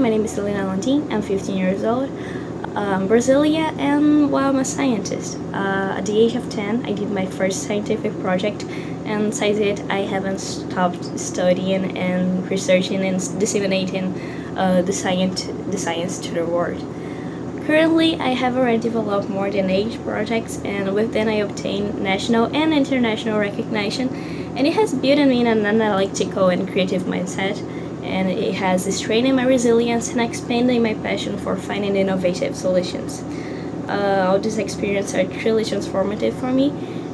my name is Helena Lantin. I'm 15 years old. I'm Brazilian, and well, I'm a scientist. At the age of 10, I did my first scientific project, and since it, I haven't stopped studying and researching and disseminating the science to the world. Currently, I have already developed more than 8 projects, and with them I obtained national and international recognition, and it has built in me an analytical and creative mindset, and it has strengthened my resilience and expanded my passion for finding innovative solutions. All these experiences are truly transformative for me,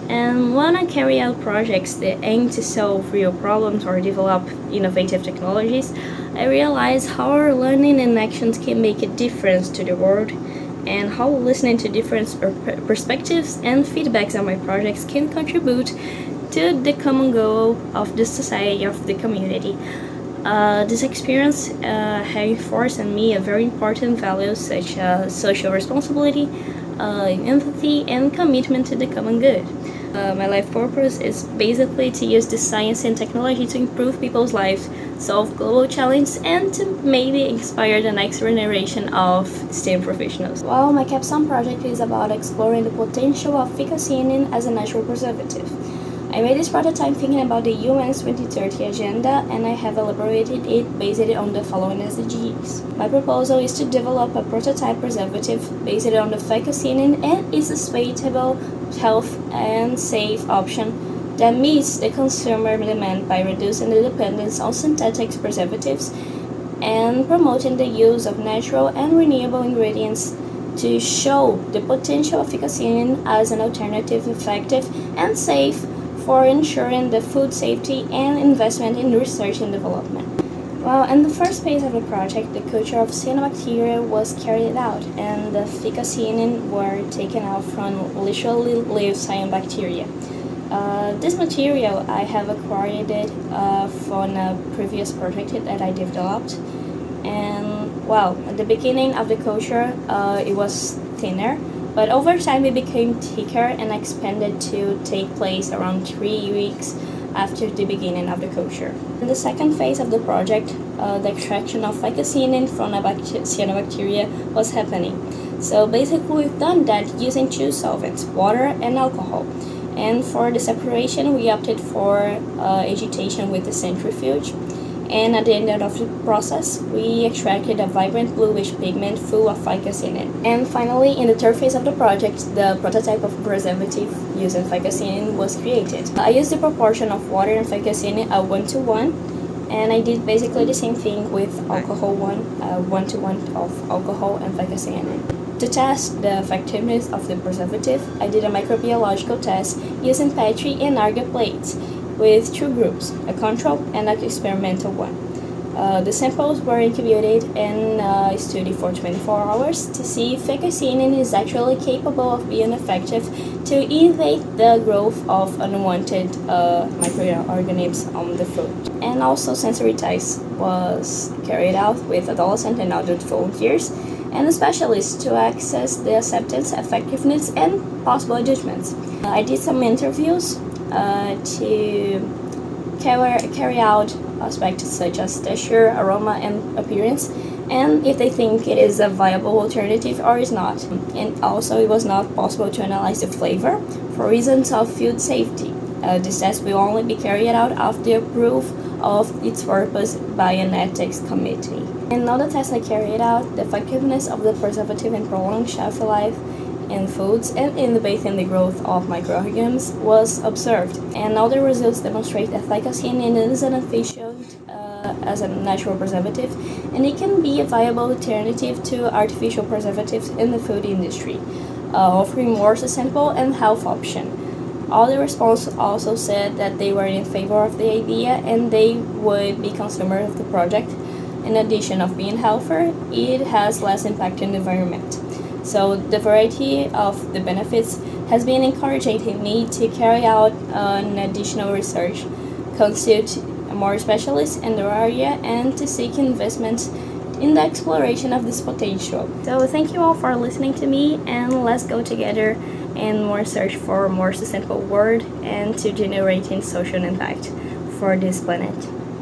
and when I carry out projects that aim to solve real problems or develop innovative technologies, I realize how our learning and actions can make a difference to the world, and how listening to different perspectives and feedbacks on my projects can contribute to the common goal of the society, of the community. This experience reinforced in me a very important values such as social responsibility, empathy, and commitment to the common good. My life purpose is basically to use the science and technology to improve people's lives, solve global challenges, and to maybe inspire the next generation of STEM professionals. Well, my capstone project is about exploring the potential of ficocianina as a natural preservative. I made this prototype thinking about the UN's 2030 agenda, and I have elaborated it based on the following SDGs. My proposal is to develop a prototype preservative based on the ficocianina and is a sustainable, health, and safe option that meets the consumer demand by reducing the dependence on synthetic preservatives and promoting the use of natural and renewable ingredients to show the potential of ficocianina as an alternative effective and safe for ensuring the food safety and investment in research and development. Well, in the first phase of the project, the culture of cyanobacteria was carried out, and the ficocianina were taken out from literally live cyanobacteria. This material I have acquired it from a previous project that I developed, and well, at the beginning of the culture, it was thinner. But over time it became thicker and expanded to take place around 3 weeks after the beginning of the culture. In the second phase of the project, the extraction of ficocianina from cyanobacteria was happening. So basically we've done that using 2 solvents, water and alcohol. And for the separation we opted for agitation with the centrifuge. And at the end of the process, we extracted a vibrant bluish pigment full of ficocianina. And finally, in the third phase of the project, the prototype of preservative using ficocianina was created. I used the proportion of water and ficocianina 1:1, and I did basically the same thing with alcohol 1:1 of alcohol and ficocianina. To test the effectiveness of the preservative, I did a microbiological test using Petri and agar plates, with 2 groups, a control and an experimental one. The samples were incubated and studied for 24 hours to see if ficocianina is actually capable of being effective to inhibit the growth of unwanted microorganisms on the food. And also sensory tests was carried out with adolescent and adult volunteers and specialists to assess the acceptance, effectiveness, and possible judgments. I did some interviews to carry out aspects such as texture, aroma, and appearance, and if they think it is a viable alternative or is not. And also it was not possible to analyze the flavor for reasons of food safety. This test will only be carried out after approval of its purpose by an ethics committee. In all the tests I carried out, the effectiveness of the preservative and prolonged shelf life in foods and inhibiting the growth of microorganisms was observed, and all the results demonstrate that ficocianina is an efficient as a natural preservative, and it can be a viable alternative to artificial preservatives in the food industry, offering more sustainable and health option. All the response also said that they were in favor of the idea and they would be consumers of the project. In addition of being healthier, it has less impact on the environment. So the variety of the benefits has been encouraging me to carry out an additional research, consult more specialists in the area, and to seek investments in the exploration of this potential. So thank you all for listening to me, and let's go together and more search for a more sustainable world and to generating social impact for this planet.